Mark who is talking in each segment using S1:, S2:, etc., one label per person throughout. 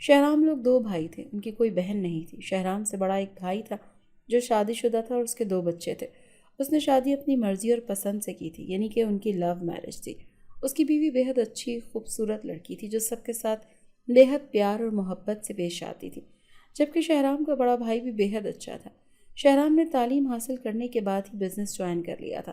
S1: شہرام لوگ 2 بھائی تھے، ان کی کوئی بہن نہیں تھی۔ شہرام سے بڑا ایک بھائی تھا جو شادی شدہ تھا اور اس کے 2 بچے تھے۔ اس نے شادی اپنی مرضی اور پسند سے کی تھی، یعنی کہ ان کی لو میرج تھی۔ اس کی بیوی بے حد اچھی خوبصورت لڑکی تھی جو سب کے ساتھ بے حد پیار اور محبت سے پیش آتی تھی، جبکہ شہرام کا بڑا بھائی بھی بے حد اچھا تھا۔ شہرام نے تعلیم حاصل کرنے کے بعد ہی بزنس جوائن کر لیا تھا،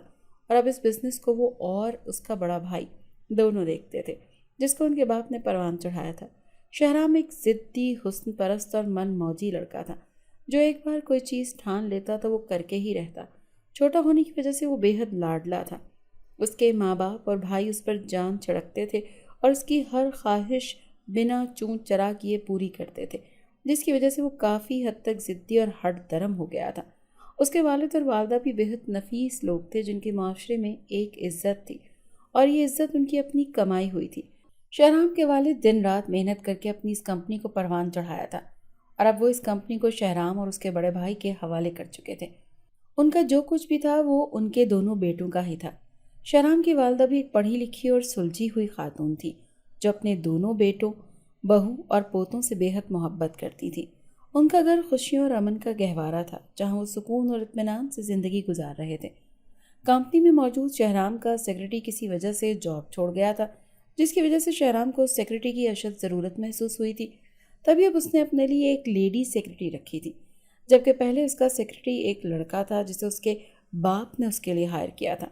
S1: اور اب اس بزنس کو وہ اور اس کا بڑا بھائی دونوں دیکھتے تھے، جس کو ان کے باپ نے پروان چڑھایا تھا۔ شہرام ایک ضدی، حسن پرست اور من موجی لڑکا تھا، جو ایک بار کوئی چیز ٹھان لیتا تو وہ کر کے ہی رہتا۔ چھوٹا ہونے کی وجہ سے وہ بے حد لاڈلا تھا۔ اس کے ماں باپ اور بھائی اس پر جان چھڑکتے تھے اور اس کی ہر خواہش بنا چون چرا کیے پوری کرتے تھے، جس کی وجہ سے وہ کافی حد تک ضدی اور ہٹ درم ہو گیا تھا۔ اس کے والد اور والدہ بھی بے حد نفیس لوگ تھے جن کے معاشرے میں ایک عزت تھی، اور یہ عزت ان کی اپنی کمائی ہوئی تھی۔ شہرام کے والد دن رات محنت کر کے اپنی اس کمپنی کو پروان چڑھایا تھا، اور اب وہ اس کمپنی کو شہرام اور اس کے بڑے بھائی کے حوالے کر چکے تھے۔ ان کا جو کچھ بھی تھا وہ ان کے دونوں بیٹوں کا ہی تھا۔ شہرام کی والدہ بھی ایک پڑھی لکھی اور سلجھی ہوئی خاتون تھی جو اپنے دونوں بیٹوں، بہو اور پوتوں سے بے حد محبت کرتی تھی۔ ان کا گھر خوشیوں اور امن کا گہوارہ تھا، جہاں وہ سکون اور اطمینان سے زندگی گزار رہے تھے۔ کمپنی میں موجود شہرام کا سیکرٹری کسی وجہ سے جاب چھوڑ گیا تھا، جس کی وجہ سے شہرام کو سیکرٹری کی اشد ضرورت محسوس ہوئی تھی۔ تبھی اب اس نے اپنے لیے ایک لیڈی سیکرٹری رکھی تھی، جبکہ پہلے اس کا سیکرٹری ایک لڑکا تھا جسے اس کے باپ نے اس کے لیے ہائر کیا تھا۔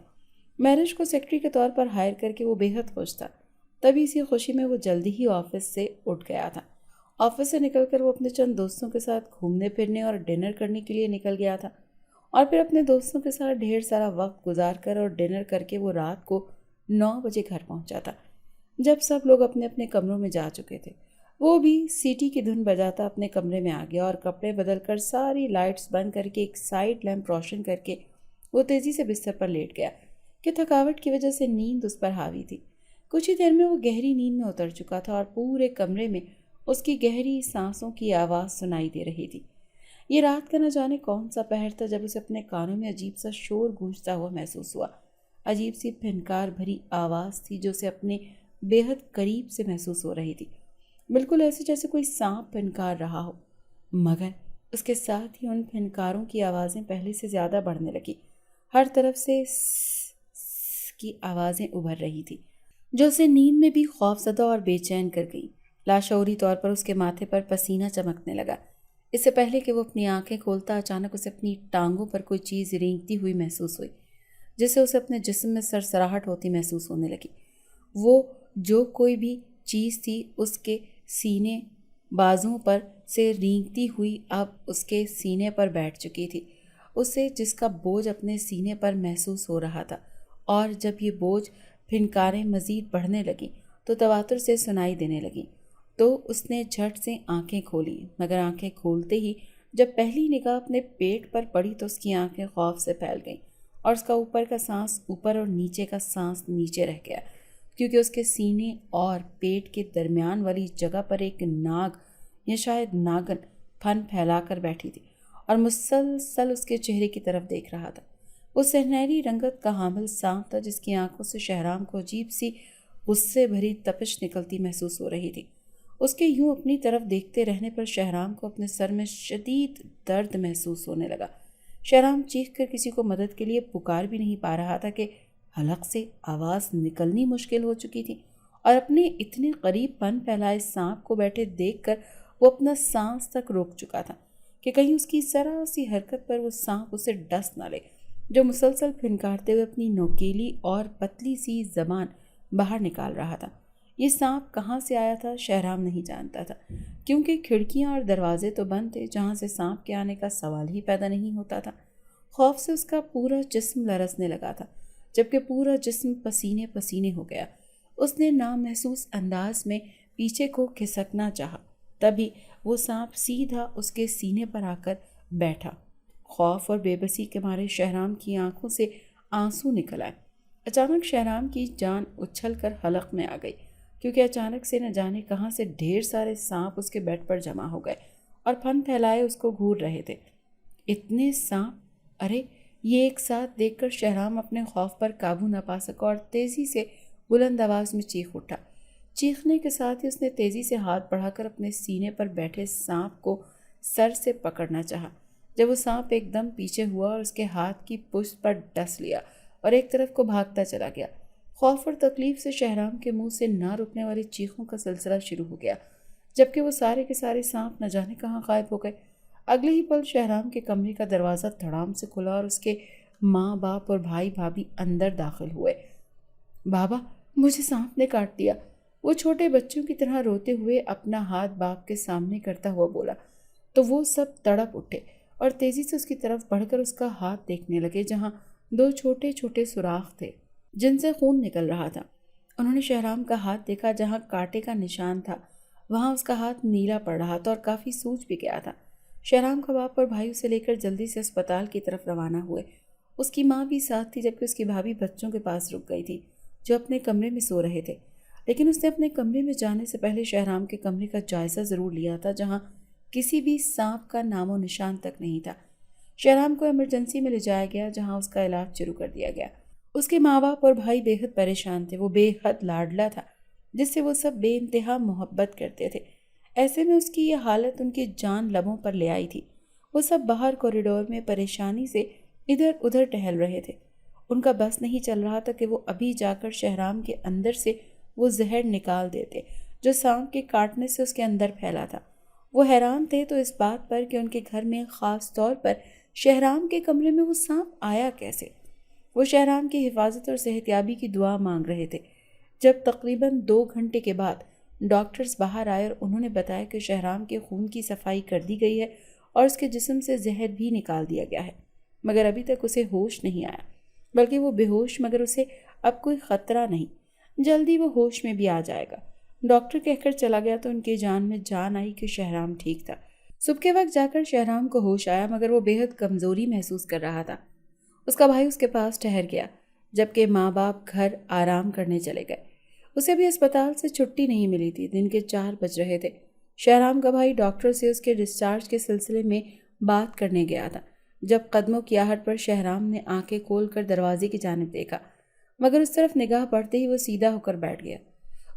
S1: میرج کو سیکرٹری کے طور پر ہائر کر کے وہ بے حد خوش تھا۔ تبھی اسی خوشی میں وہ جلدی ہی آفس سے اٹھ گیا تھا۔ آفس سے نکل کر وہ اپنے چند دوستوں کے ساتھ گھومنے پھرنے اور ڈنر کرنے کے لیے نکل گیا تھا، اور پھر اپنے دوستوں کے ساتھ ڈھیر سارا وقت گزار کر اور ڈنر کر کے وہ رات کو 9 بجے گھر پہنچا تھا، جب سب لوگ اپنے اپنے کمروں میں جا چکے تھے۔ وہ بھی سیٹی کی دھن بجاتا اپنے کمرے میں آ گیا اور کپڑے بدل کر ساری لائٹس بند کر کے ایک سائڈ لیمپ روشن کر کے وہ تیزی سے بستر پر لیٹ گیا کہ تھکاوٹ کی وجہ سے نیند اس پر حاوی تھی۔ کچھ ہی دیر میں وہ گہری نیند میں اتر چکا تھا اور پورے کمرے میں اس کی گہری سانسوں کی آواز سنائی دے رہی تھی۔ یہ رات کا نہ جانے کون سا پہر تھا جب اسے اپنے کانوں میں عجیب سا شور گونجتا ہوا محسوس ہوا۔ عجیب سی پھنکار بھری آواز تھی جو اسے اپنے بے حد قریب سے محسوس ہو رہی تھی، بالکل ایسے جیسے کوئی سانپ پھنکار رہا ہو، مگر اس کے ساتھ ہی ان پھنکاروں کی آوازیں پہلے سے زیادہ بڑھنے لگی۔ ہر طرف سے س کی آوازیں ابھر رہی تھی جو اسے نیند میں بھی خوف زدہ اور بے چین کر گئی۔ لاشعوری طور پر اس کے ماتھے پر پسینہ چمکنے لگا۔ اس سے پہلے کہ وہ اپنی آنکھیں کھولتا، اچانک اسے اپنی ٹانگوں پر کوئی چیز رینگتی ہوئی محسوس ہوئی، جس سے اسے اپنے جسم میں سرسراہٹ ہوتی محسوس ہونے لگی۔ وہ جو کوئی بھی چیز تھی اس کے سینے بازوں پر سے رینگتی ہوئی اب اس کے سینے پر بیٹھ چکی تھی۔ اسے جس کا بوجھ اپنے سینے پر محسوس ہو رہا تھا، اور جب یہ بوجھ پھنکاریں مزید بڑھنے لگیں تو تواتر سے سنائی دینے لگیں، تو اس نے جھٹ سے آنکھیں کھولی، مگر آنکھیں کھولتے ہی جب پہلی نگاہ اپنے پیٹ پر پڑی تو اس کی آنکھیں خوف سے پھیل گئیں، اور اس کا اوپر کا سانس اوپر اور نیچے کا سانس نیچے رہ گیا، کیونکہ اس کے سینے اور پیٹ کے درمیان والی جگہ پر ایک ناگ یا شاید ناگن پھن پھیلا کر بیٹھی تھی اور مسلسل اس کے چہرے کی طرف دیکھ رہا تھا۔ وہ سنہری رنگت کا حامل سانپ تھا جس کی آنکھوں سے شہرام کو عجیب سی غصے بھری تپش نکلتی محسوس ہو رہی تھی۔ اس کے یوں اپنی طرف دیکھتے رہنے پر شہرام کو اپنے سر میں شدید درد محسوس ہونے لگا۔ شہرام چیخ کر کسی کو مدد کے لیے پکار بھی نہیں پا رہا تھا کہ حلق سے آواز نکلنی مشکل ہو چکی تھی، اور اپنے اتنے قریب پن پھیلائے سانپ کو بیٹھے دیکھ کر وہ اپنا سانس تک روک چکا تھا کہ کہیں اس کی ذرا سی حرکت پر وہ سانپ اسے ڈس نہ لے، جو مسلسل پھنکارتے ہوئے اپنی نوکیلی اور پتلی سی زبان باہر نکال رہا تھا۔ یہ سانپ کہاں سے آیا تھا شہرام نہیں جانتا تھا، کیونکہ کھڑکیاں اور دروازے تو بند تھے جہاں سے سانپ کے آنے کا سوال ہی پیدا نہیں ہوتا تھا۔ خوف سے اس کا پورا جسم لرزنے لگا تھا، جبکہ پورا جسم پسینے پسینے ہو گیا۔ اس نے نامحسوس انداز میں پیچھے کو کھسکنا چاہا، تبھی وہ سانپ سیدھا اس کے سینے پر آ کر بیٹھا۔ خوف اور بے بسی کے مارے شہرام کی آنکھوں سے آنسو نکل آئے۔ اچانک شہرام کی جان اچھل کر حلق میں آ گئی، کیونکہ اچانک سے نہ جانے کہاں سے ڈھیر سارے سانپ اس کے بیڈ پر جمع ہو گئے اور پھن پھیلائے اس کو گھور رہے تھے۔ اتنے سانپ! ارے! یہ ایک ساتھ دیکھ کر شہرام اپنے خوف پر قابو نہ پا سکا اور تیزی سے بلند آواز میں چیخ اٹھا۔ چیخنے کے ساتھ ہی اس نے تیزی سے ہاتھ بڑھا کر اپنے سینے پر بیٹھے سانپ کو سر سے پکڑنا چاہا۔ جب وہ سانپ ایک دم پیچھے ہوا اور اس کے ہاتھ کی پشت پر ڈس لیا اور ایک طرف کو بھاگتا چلا گیا۔ خوف اور تکلیف سے شہرام کے منہ سے نہ رکنے والی چیخوں کا سلسلہ شروع ہو گیا، جبکہ وہ سارے کے سارے سانپ نہ جانے کہاں غائب ہو گئے۔ اگلے ہی پل شہرام کے کمرے کا دروازہ دھڑام سے کھلا اور اس کے ماں باپ اور بھائی بھابھی اندر داخل ہوئے۔ بابا، مجھے سانپ نے کاٹ دیا، وہ چھوٹے بچوں کی طرح روتے ہوئے اپنا ہاتھ باپ کے سامنے کرتا ہوا بولا۔ تو وہ سب تڑپ اٹھے اور تیزی سے اس کی طرف بڑھ کر اس کا ہاتھ دیکھنے لگے، جہاں 2 چھوٹے چھوٹے سوراخ تھے جن سے خون نکل رہا تھا۔ انہوں نے شہرام کا ہاتھ دیکھا، جہاں کانٹے کا نشان تھا وہاں اس کا ہاتھ نیلا پڑ رہا تھا اور کافی سوج بھی گیا تھا۔ شہرام کا باپ اور بھائی اسے لے کر جلدی سے اسپتال کی طرف روانہ ہوئے۔ اس کی ماں بھی ساتھ تھی، جبکہ اس کی بھابھی بچوں کے پاس رک گئی تھی جو اپنے کمرے میں سو رہے تھے۔ لیکن اس نے اپنے کمرے میں جانے سے پہلے شہرام کے کمرے کا جائزہ ضرور لیا تھا، جہاں کسی بھی سانپ کا نام و نشان تک نہیں تھا۔ شہرام کو ایمرجنسی میں لے جایا گیا، جہاں اس کا علاج شروع کر دیا گیا۔ اس کے ماں باپ اور بھائی بے حد پریشان تھے۔ وہ بے حد لاڈلا تھا جس سے وہ سب بے انتہا محبت کرتے تھے۔ ایسے میں اس کی یہ حالت ان کی جان لبوں پر لے آئی تھی۔ وہ سب باہر کوریڈور میں پریشانی سے ادھر ادھر ٹہل رہے تھے۔ ان کا بس نہیں چل رہا تھا کہ وہ ابھی جا کر شہرام کے اندر سے وہ زہر نکال دیتے جو سانپ کے کاٹنے سے اس کے اندر پھیلا تھا۔ وہ حیران تھے تو اس بات پر کہ ان کے گھر میں خاص طور پر شہرام کے کمرے میں وہ سانپ آیا کیسے۔ وہ شہرام کی حفاظت اور صحتیابی کی دعا مانگ رہے تھے جب تقریباً 2 گھنٹے کے بعد ڈاکٹرز باہر آئے اور انہوں نے بتایا کہ شہرام کے خون کی صفائی کر دی گئی ہے اور اس کے جسم سے زہر بھی نکال دیا گیا ہے، مگر ابھی تک اسے ہوش نہیں آیا، بلکہ وہ بے ہوش، مگر اسے اب کوئی خطرہ نہیں، جلدی وہ ہوش میں بھی آ جائے گا۔ ڈاکٹر کہہ کر چلا گیا تو ان کی جان میں جان آئی کہ شہرام ٹھیک تھا۔ صبح کے وقت جا کر شہرام کو ہوش آیا، مگر وہ بے حد کمزوری محسوس کر رہا تھا۔ اس کا بھائی اس کے پاس ٹھہر گیا، جبکہ ماں باپ گھر آرام کرنے چلے گئے۔ اسے بھی اسپتال سے چھٹی نہیں ملی تھی۔ دن کے 4 بج رہے تھے۔ شہرام کا بھائی ڈاکٹر سے اس کے ڈسچارج کے سلسلے میں بات کرنے گیا تھا جب قدموں کی آہٹ پر شہرام نے آنکھیں کھول کر دروازے کی جانب دیکھا، مگر اس طرف نگاہ پڑتے ہی وہ سیدھا ہو کر بیٹھ گیا۔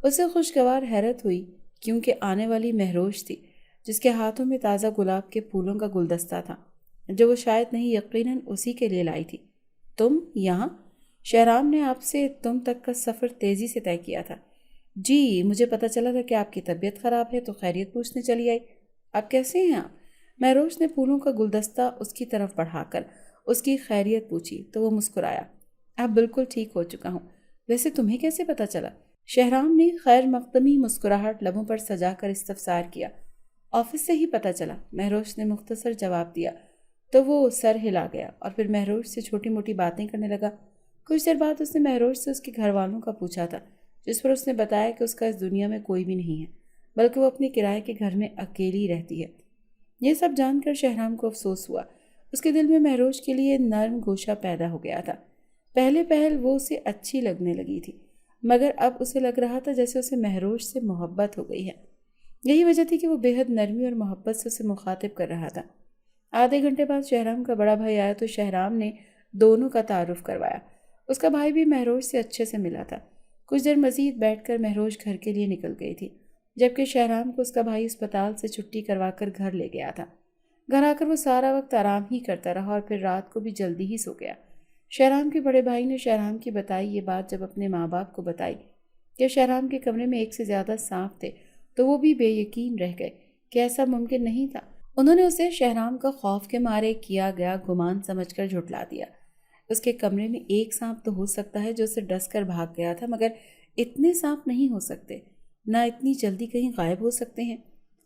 S1: اسے خوشگوار حیرت ہوئی کیونکہ آنے والی مہروش تھی، جس کے ہاتھوں میں تازہ گلاب کے پھولوں کا گلدستہ تھا جو وہ شاید نہیں یقیناً اسی کے لیے لائی تھی۔ تم یہاں؟ شہرام نے آپ سے تم تک کا سفر تیزی سے طے کیا تھا۔ جی، مجھے پتہ چلا تھا کہ آپ کی طبیعت خراب ہے تو خیریت پوچھنے چلی آئی۔ آپ کیسے ہیں آپ؟ مہروش نے پھولوں کا گلدستہ اس کی طرف بڑھا کر اس کی خیریت پوچھی تو وہ مسکرایا۔ اب بالکل ٹھیک ہو چکا ہوں۔ ویسے تمہیں کیسے پتہ چلا؟ شہرام نے خیر مقدمی مسکراہٹ لبوں پر سجا کر استفسار کیا۔ آفس سے ہی پتہ چلا، مہروش نے مختصر جواب دیا تو وہ سر ہلا گیا اور پھر مہروش سے چھوٹی موٹی باتیں کرنے لگا۔ کچھ دیر بعد اس نے مہروش سے اس کے گھر والوں کا پوچھا تھا، جس پر اس نے بتایا کہ اس کا اس دنیا میں کوئی بھی نہیں ہے، بلکہ وہ اپنے کرائے کے گھر میں اکیلی رہتی ہے۔ یہ سب جان کر شہرام کو افسوس ہوا۔ اس کے دل میں مہروش کے لیے نرم گوشہ پیدا ہو گیا تھا۔ پہلے پہل وہ اسے اچھی لگنے لگی تھی، مگر اب اسے لگ رہا تھا جیسے اسے مہروش سے محبت ہو گئی ہے۔ یہی وجہ تھی کہ وہ بے حد نرمی اور محبت سے اسے مخاطب کر رہا تھا۔ آدھے گھنٹے بعد شہرام کا بڑا بھائی آیا تو شہرام نے دونوں کا تعارف کروایا۔ اس کا بھائی بھی مہروش سے اچھے سے ملا تھا۔ کچھ دیر مزید بیٹھ کر مہروش گھر کے لیے نکل گئی تھی، جبکہ شہرام کو اس کا بھائی اسپتال سے چھٹی کروا کر گھر لے گیا تھا۔ گھر آ کر وہ سارا وقت آرام ہی کرتا رہا اور پھر رات کو بھی جلدی ہی سو گیا۔ شہرام کے بڑے بھائی نے شہرام کی بتائی یہ بات جب اپنے ماں باپ کو بتائی کہ شہرام کے کمرے میں 1 سے زیادہ سانپ تھے تو وہ بھی بے یقین رہ گئے کہ ایسا ممکن نہیں تھا۔ انہوں نے اسے شہرام کا خوف کے مارے کیا گیا گمان سمجھ کر جھٹلا دیا۔ اس کے کمرے میں 1 سانپ تو ہو سکتا ہے جو اسے ڈس کر بھاگ گیا تھا، مگر اتنے سانپ نہیں ہو سکتے، نہ اتنی جلدی کہیں غائب ہو سکتے ہیں۔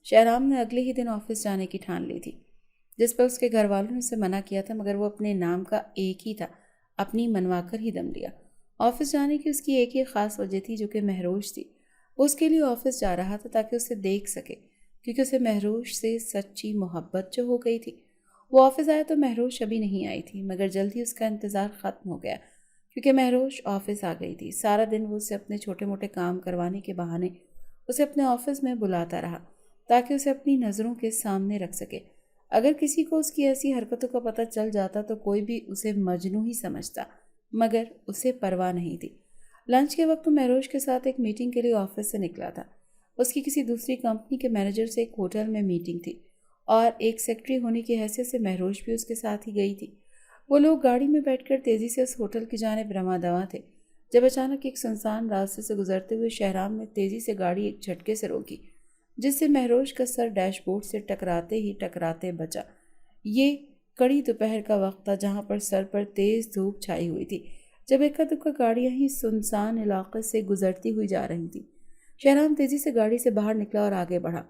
S1: شہرام نے اگلے ہی دن آفس جانے کی ٹھان لی تھی، جس پر اس کے گھر والوں نے اسے منع کیا تھا، مگر وہ اپنے نام کا ایک ہی تھا، اپنی منوا کر ہی دم لیا۔ آفس جانے کی اس کی ایک ہی خاص وجہ تھی جو کہ مہروش تھی۔ وہ اس کے لیے آفس جا رہا تھا تاکہ اسے دیکھ سکے، کیونکہ اسے مہروش سے سچی محبت جو ہو گئی تھی۔ وہ آفس آیا تو مہروش ابھی نہیں آئی تھی، مگر جلد ہی اس کا انتظار ختم ہو گیا کیونکہ مہروش آفس آ گئی تھی۔ سارا دن وہ اسے اپنے چھوٹے موٹے کام کروانے کے بہانے اسے اپنے آفس میں بلاتا رہا تاکہ اسے اپنی نظروں کے سامنے رکھ سکے۔ اگر کسی کو اس کی ایسی حرکتوں کا پتہ چل جاتا تو کوئی بھی اسے مجنوں ہی سمجھتا، مگر اسے پرواہ نہیں تھی۔ لنچ کے وقت وہ مہروش کے ساتھ ایک میٹنگ کے لیے آفس سے نکلا تھا۔ اس کی کسی دوسری کمپنی کے مینیجر سے ایک ہوٹل میں میٹنگ تھی اور ایک سیکرٹری ہونے کی حیثیت سے مہروش بھی اس کے ساتھ ہی گئی تھی۔ وہ لوگ گاڑی میں بیٹھ کر تیزی سے اس ہوٹل کی جانب رواں دواں تھے جب اچانک ایک سنسان راستے سے گزرتے ہوئے شہرام نے تیزی سے گاڑی ایک جھٹکے سے روکی، جس سے مہروش کا سر ڈیش بورڈ سے ٹکراتے بچا۔ یہ کڑی دوپہر کا وقت تھا جہاں پر سر پر تیز دھوپ چھائی ہوئی تھی، جب ایک دکا گاڑیاں ہی سنسان علاقے سے گزرتی ہوئی جا رہی تھیں۔ شہرام تیزی سے گاڑی سے باہر نکلا اور آگے بڑھا۔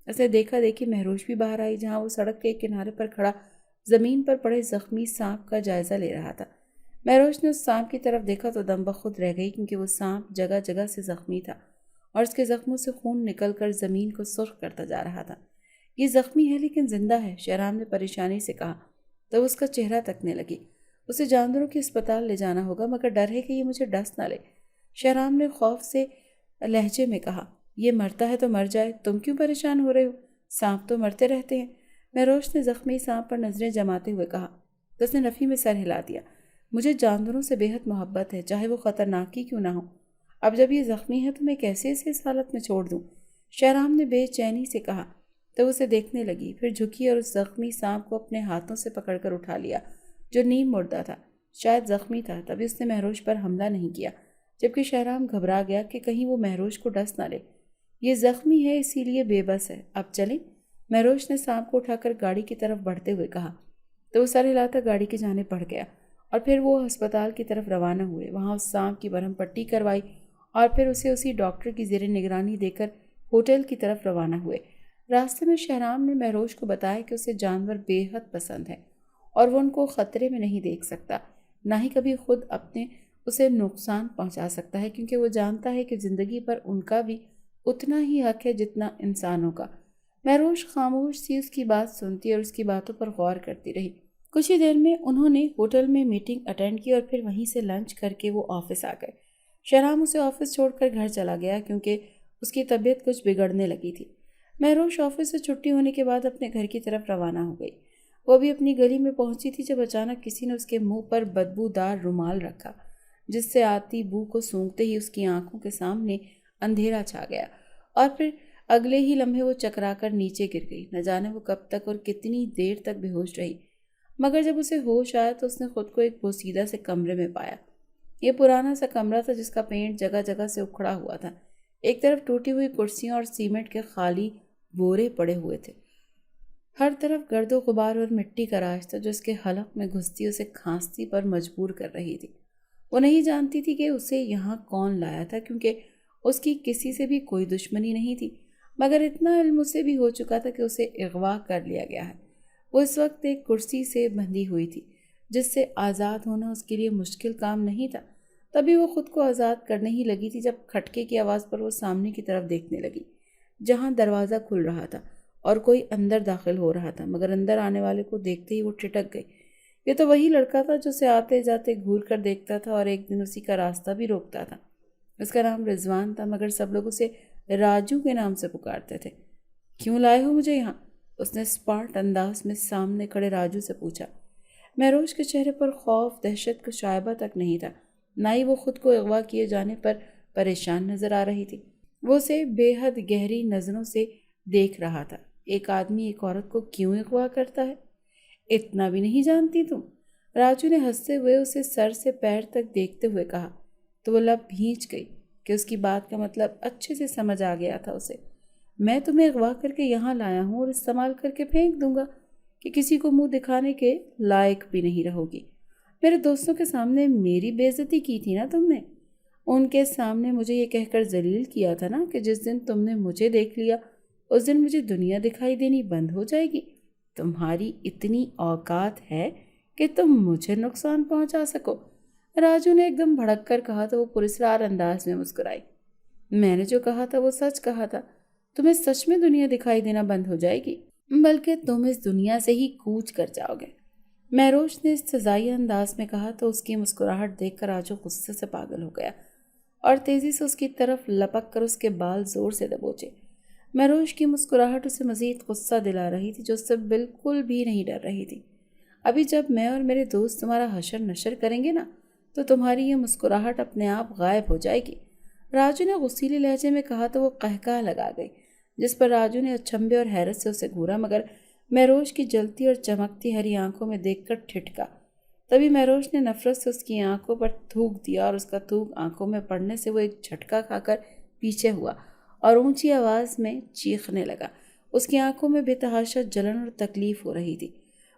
S1: اسے دیکھا دیکھی مہروش بھی باہر آئی، جہاں وہ سڑک کے کنارے پر کھڑا زمین پر پڑے زخمی سانپ کا جائزہ لے رہا تھا۔ مہروش نے اس سانپ کی طرف دیکھا تو دم بخود رہ گئی، کیونکہ وہ سانپ جگہ جگہ سے زخمی تھا اور اس کے زخموں سے خون نکل کر زمین کو سرخ کرتا جا رہا تھا۔ یہ زخمی ہے لیکن زندہ ہے، شہرام نے پریشانی سے کہا تو اس کا چہرہ تکنے لگی۔ اسے جانوروں کے اسپتال لے جانا ہوگا، مگر ڈر ہے کہ یہ مجھے ڈس نہ لے، شہرام نے خوف سے لہجے میں کہا۔ یہ مرتا ہے تو مر جائے، تم کیوں پریشان ہو رہے ہو؟ سانپ تو مرتے رہتے ہیں، مہروش نے زخمی سانپ پر نظریں جماتے ہوئے کہا تو اس نے نفی میں سر ہلا دیا۔ مجھے جانوروں سے بے حد محبت ہے، چاہے وہ خطرناک ہی کیوں نہ ہو۔ اب جب یہ زخمی ہے تو میں کیسے اسے اس حالت میں چھوڑ دوں؟ شہرام نے بے چینی سے کہا تو اسے دیکھنے لگی، پھر جھکی اور اس زخمی سانپ کو اپنے ہاتھوں سے پکڑ کر اٹھا لیا جو نیم مردہ تھا، شاید زخمی تھا، تبھی اس نے مہروش پر حملہ نہیں کیا، جبکہ شہرام گھبرا گیا کہ کہیں وہ مہروش کو ڈس نہ لے۔ یہ زخمی ہے اسی لیے بے بس ہے، اب چلیں، مہروش نے سانپ کو اٹھا کر گاڑی کی طرف بڑھتے ہوئے کہا تو وہ سر ہلاتا گاڑی کی جانب بڑھ گیا اور پھر وہ ہسپتال کی طرف روانہ ہوئے۔ وہاں اس سانپ کی برہم پٹی کروائی اور پھر اسے اسی ڈاکٹر کی زیر نگرانی دے کر ہوٹل کی طرف روانہ ہوئے۔ راستے میں شہرام نے مہروش کو بتایا کہ اسے جانور بے حد پسند ہے اور وہ ان کو خطرے میں نہیں دیکھ سکتا، نہ ہی کبھی خود اپنے اسے نقصان پہنچا سکتا ہے، کیونکہ وہ جانتا ہے کہ زندگی پر ان کا بھی اتنا ہی حق ہے جتنا انسانوں کا۔ مہروش خاموش سی اس کی بات سنتی اور اس کی باتوں پر غور کرتی رہی۔ کچھ ہی دیر میں انہوں نے ہوٹل میں میٹنگ اٹینڈ کی اور پھر وہیں سے لنچ کر کے وہ آفس آ گئے۔ شہرام اسے آفس چھوڑ کر گھر چلا گیا کیونکہ اس کی طبیعت کچھ بگڑنے لگی تھی۔ مہروش آفس سے چھٹی ہونے کے بعد اپنے گھر کی طرف روانہ ہو گئی۔ وہ بھی اپنی گلی میں پہنچی تھی جب اچانک کسی نے اس کے منہ پر بدبودار رومال رکھا، جس سے آتی بو کو سونگھتے ہی اس کی آنکھوں کے سامنے اندھیرا چھا گیا اور پھر اگلے ہی لمحے وہ چکرا کر نیچے گر گئی۔ نہ جانے وہ کب تک اور کتنی دیر تک بے ہوش رہی، مگر جب اسے ہوش آیا تو اس نے خود کو ایک بوسیدہ سے کمرے میں پایا۔ یہ پرانا سا کمرہ تھا جس کا پینٹ جگہ جگہ سے اکھڑا ہوا تھا۔ ایک طرف ٹوٹی ہوئی کرسیاں اور سیمنٹ کے خالی بورے پڑے ہوئے تھے، ہر طرف گرد و غبار اور مٹی کا راج تھا جو اس کے حلق میں گھستی اسے کھانسی پر مجبور کر رہی تھی۔ وہ نہیں جانتی تھی کہ اسے یہاں کون لایا تھا، کیونکہ اس کی کسی سے بھی کوئی دشمنی نہیں تھی، مگر اتنا علم اسے بھی ہو چکا تھا کہ اسے اغوا کر لیا گیا ہے۔ وہ اس وقت ایک کرسی سے بندھی ہوئی تھی جس سے آزاد ہونا اس کے لیے مشکل کام نہیں تھا۔ تبھی وہ خود کو آزاد کرنے ہی لگی تھی جب کھٹکے کی آواز پر وہ سامنے کی طرف دیکھنے لگی، جہاں دروازہ کھل رہا تھا اور کوئی اندر داخل ہو رہا تھا، مگر اندر آنے والے کو دیکھتے ہی وہ ٹھٹک گئی۔ یہ تو وہی لڑکا تھا جو اسے آتے جاتے گھور کر دیکھتا تھا اور ایک دن اسی کا راستہ بھی روکتا تھا۔ اس کا نام رضوان تھا، مگر سب لوگ اسے راجو کے نام سے پکارتے تھے۔ کیوں لائے ہو مجھے یہاں؟ اس نے اسپاٹ انداز میں سامنے کھڑے راجو سے پوچھا۔ مہروش کے چہرے پر خوف دہشت کا شائبہ تک نہیں تھا، نہ ہی وہ خود کو اغوا کیے جانے پر پریشان نظر آ رہی تھی۔ وہ اسے بے حد گہری نظروں سے دیکھ رہا تھا۔ ایک آدمی ایک عورت کو کیوں اغوا کرتا ہے؟ اتنا بھی نہیں جانتی تم؟ راجو نے ہنستے ہوئے اسے سر سے پیر تک دیکھتے ہوئے کہا تو وہ لب بھینچ گئی کہ اس کی بات کا مطلب اچھے سے سمجھ آ گیا تھا اسے۔ میں تمہیں اغوا کر کے یہاں لایا ہوں اور استعمال کر کے پھینک دوں گا کہ کسی کو منہ دکھانے کے لائق بھی نہیں رہو گی۔ میرے دوستوں کے سامنے میری بے عزتی کی تھی نا تم نے، ان کے سامنے مجھے یہ کہہ کر ذلیل کیا تھا نا کہ جس دن تم نے مجھے دیکھ لیا اس دن مجھے دنیا دکھائی دینی بند ہو جائے گی۔ تمہاری اتنی اوقات ہے کہ تم مجھے نقصان پہنچا سکو؟ راجو نے ایک دم بھڑک کر کہا تو وہ پراسرار انداز میں مسکرائی۔ میں نے جو کہا تھا وہ سچ کہا تھا، تمہیں سچ میں دنیا دکھائی دینا بند ہو جائے گی، بلکہ تم اس دنیا سے ہی کوچ کر جاؤ گے، مہروش نے استہزائیہ انداز میں کہا تو اس کی مسکراہٹ دیکھ کر راجو غصے سے پاگل ہو گیا اور تیزی سے اس کی طرف لپک کر اس کے بال زور سے دبوچے۔ مہروش کی مسکراہٹ اسے مزید غصہ دلا رہی تھی جو اس سے بالکل بھی نہیں ڈر رہی تھی۔ ابھی جب میں اور میرے دوست تمہارا حشر نشر کریں گے نا تو تمہاری یہ مسکراہٹ اپنے آپ غائب ہو جائے گی۔ راجو نے غصیلے لہجے میں کہا تو وہ قہقہ لگا گئی، جس پر راجو نے اچنبھے اور حیرت سے اسے گھورا، مگر مہروش کی جلتی اور چمکتی ہری آنکھوں میں دیکھ کر ٹھٹکا۔ تبھی مہروش نے نفرت سے اس کی آنکھوں پر تھوک دیا اور اس کا تھوک آنکھوں میں پڑنے سے وہ ایک جھٹکا کھا کر پیچھے ہوا اور اونچی آواز میں چیخنے لگا۔ اس کی آنکھوں میں بے تحاشا جلن اور تکلیف ہو رہی تھی۔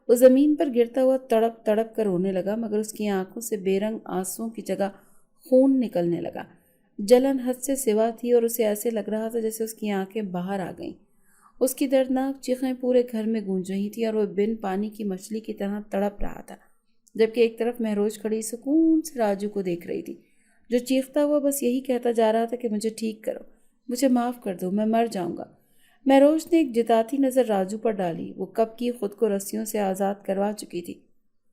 S1: وہ زمین پر گرتا ہوا تڑپ تڑپ کر رونے لگا، مگر اس کی آنکھوں سے بے رنگ آنسوؤں کی جگہ خون نکلنے لگا۔ جلن حد سے سوا تھی اور اسے ایسے لگ رہا تھا جیسے اس کی آنکھیں باہر آ گئیں۔ اس کی دردناک چیخیں پورے گھر میں گونج رہی تھیں اور وہ بن پانی کی مچھلی کی طرح تڑپ رہا تھا، جبکہ ایک طرف مہروش کھڑی سکون سے راجو کو دیکھ رہی تھی، جو چیختا ہوا بس یہی کہتا جا رہا تھا کہ مجھے ٹھیک کرو، مجھے معاف کر دو، میں مر جاؤں گا۔ مہروش نے ایک جتاتی نظر راجو پر ڈالی۔ وہ کب کی خود کو رسیوں سے آزاد کروا چکی تھی۔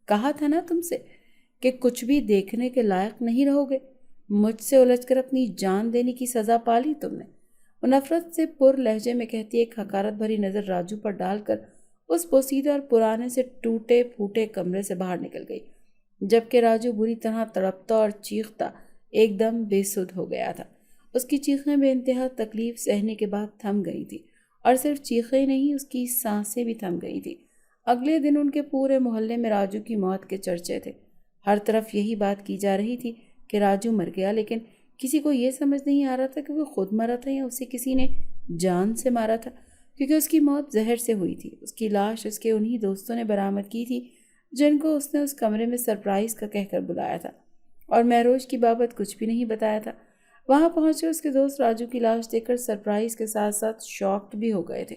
S1: کہا تھا نا تم سے کہ کچھ بھی دیکھنے کے لائق نہیں رہو گے۔ مجھ سے الجھ کر اپنی جان دینے کی سزا پالی تم نے۔ وہ نفرت سے پر لہجے میں کہتی ایک حقارت بھری نظر راجو پر ڈال کر اس پوسیدہ اور پرانے سے ٹوٹے پھوٹے کمرے سے باہر نکل گئی، جبکہ راجو بری طرح تڑپتا اور چیختا ایک دم بے سدھ ہو گیا تھا۔ اس کی چیخیں بے انتہا تکلیف سہنے کے بعد تھم گئی تھی، اور صرف چیخیں نہیں، اس کی سانسیں بھی تھم گئی تھی۔ اگلے دن ان کے پورے محلے میں راجو کی موت کے چرچے تھے۔ ہر طرف یہی بات کی جا رہی تھی کہ راجو مر گیا، لیکن کسی کو یہ سمجھ نہیں آ رہا تھا کہ وہ خود مرا تھا یا اسے کسی نے جان سے مارا تھا، کیونکہ اس کی موت زہر سے ہوئی تھی۔ اس کی لاش اس کے انہی دوستوں نے برآمد کی تھی جن کو اس نے اس کمرے میں سرپرائز کا کہہ کر بلایا تھا، اور مہروش کی بابت کچھ بھی نہیں بتایا تھا۔ وہاں پہنچے اس کے دوست راجو کی لاش دیکھ کر سرپرائز کے ساتھ ساتھ شاکڈ بھی ہو گئے تھے۔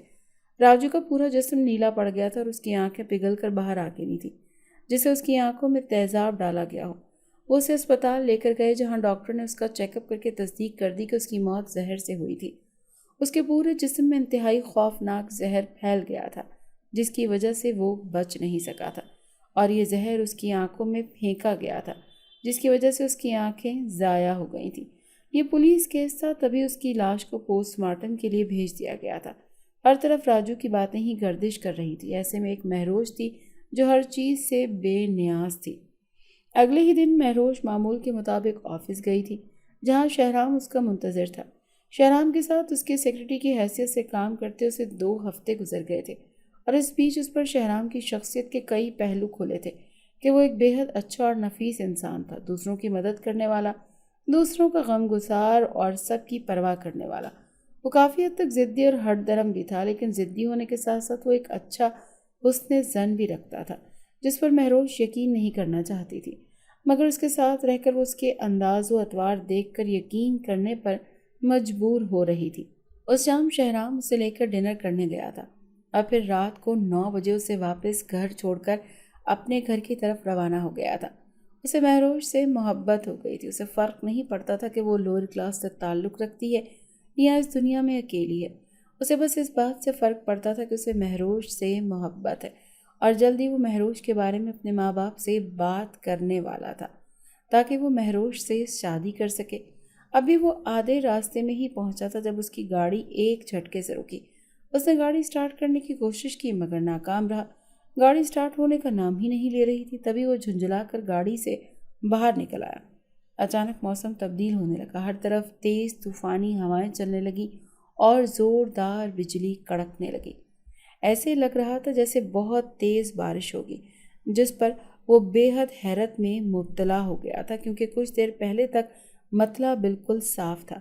S1: راجو کا پورا جسم نیلا پڑ گیا تھا اور اس کی آنکھیں پگھل کر باہر آ گئی تھی، جسے اس کی آنکھوں میں تیزاب ڈالا گیا ہو۔ وہ اسے اسپتال لے کر گئے، جہاں ڈاکٹر نے اس کا چیک اپ کر کے تصدیق کر دی کہ اس کی موت زہر سے ہوئی تھی۔ اس کے پورے جسم میں انتہائی خوفناک زہر پھیل گیا تھا، جس کی وجہ سے وہ بچ نہیں سکا تھا، اور یہ زہر اس کی آنکھوں میں پھینکا گیا تھا، جس کی وجہ سے اس کی آنکھیں ضائع ہو گئی تھیں۔ یہ پولیس کیس تھا، تبھی اس کی لاش کو پوسٹ مارٹم کے لیے بھیج دیا گیا تھا۔ ہر طرف راجو کی باتیں ہی گردش کر رہی تھی۔ ایسے میں ایک مہروش تھی جو ہر چیز سے بے نیاز تھی۔ اگلے ہی دن مہروش معمول کے مطابق آفس گئی تھی، جہاں شہرام اس کا منتظر تھا۔ شہرام کے ساتھ اس کے سیکرٹری کی حیثیت سے کام کرتے اسے 2 ہفتے گزر گئے تھے، اور اس بیچ اس پر شہرام کی شخصیت کے کئی پہلو کھلے تھے کہ وہ ایک بے حد اچھا اور نفیس انسان تھا، دوسروں کی مدد کرنے والا، دوسروں کا غم گسار اور سب کی پرواہ کرنے والا۔ وہ کافی حد تک ضدی اور ہٹ درم بھی تھا، لیکن ضدی ہونے کے ساتھ ساتھ وہ ایک اچھا حسن ظن بھی رکھتا تھا، جس پر مہروش یقین نہیں کرنا چاہتی تھی، مگر اس کے ساتھ رہ کر وہ اس کے انداز و اطوار دیکھ کر یقین کرنے پر مجبور ہو رہی تھی۔ اس شام شہرام اسے لے کر ڈنر کرنے گیا تھا، اور پھر رات کو 9 بجے اسے واپس گھر چھوڑ کر اپنے گھر کی طرف روانہ ہو گیا تھا۔ اسے مہروش سے محبت ہو گئی تھی۔ اسے فرق نہیں پڑتا تھا کہ وہ لوور کلاس سے تعلق رکھتی ہے یا اس دنیا میں اکیلی ہے۔ اسے بس اس بات سے فرق پڑتا تھا کہ اسے مہروش سے محبت ہے، اور جلدی وہ مہروش کے بارے میں اپنے ماں باپ سے بات کرنے والا تھا تاکہ وہ مہروش سے شادی کر سکے۔ ابھی وہ آدھے راستے میں ہی پہنچا تھا جب اس کی گاڑی ایک جھٹکے سے رکی۔ اس نے گاڑی سٹارٹ کرنے کی کوشش کی، مگر ناکام رہا۔ گاڑی سٹارٹ ہونے کا نام ہی نہیں لے رہی تھی۔ تبھی وہ جھنجھلا کر گاڑی سے باہر نکل آیا۔ اچانک موسم تبدیل ہونے لگا، ہر طرف تیز طوفانی ہوائیں چلنے لگی اور زوردار بجلی کڑکنے لگی۔ ایسے لگ رہا تھا جیسے بہت تیز بارش ہوگی، جس پر وہ بے حد حیرت میں مبتلا ہو گیا تھا، کیونکہ کچھ دیر پہلے تک مطلع بالکل صاف تھا۔